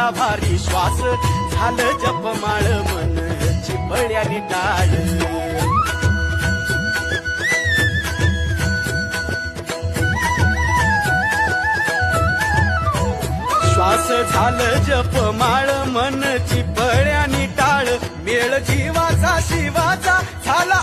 झाला भारी श्वास झालं जपमाळ मन चिपळ्याने टाळ श्वास झालं जपमाळ मन चिपळ्याने टाळ मेळ जीवाचा शिवाचा झाला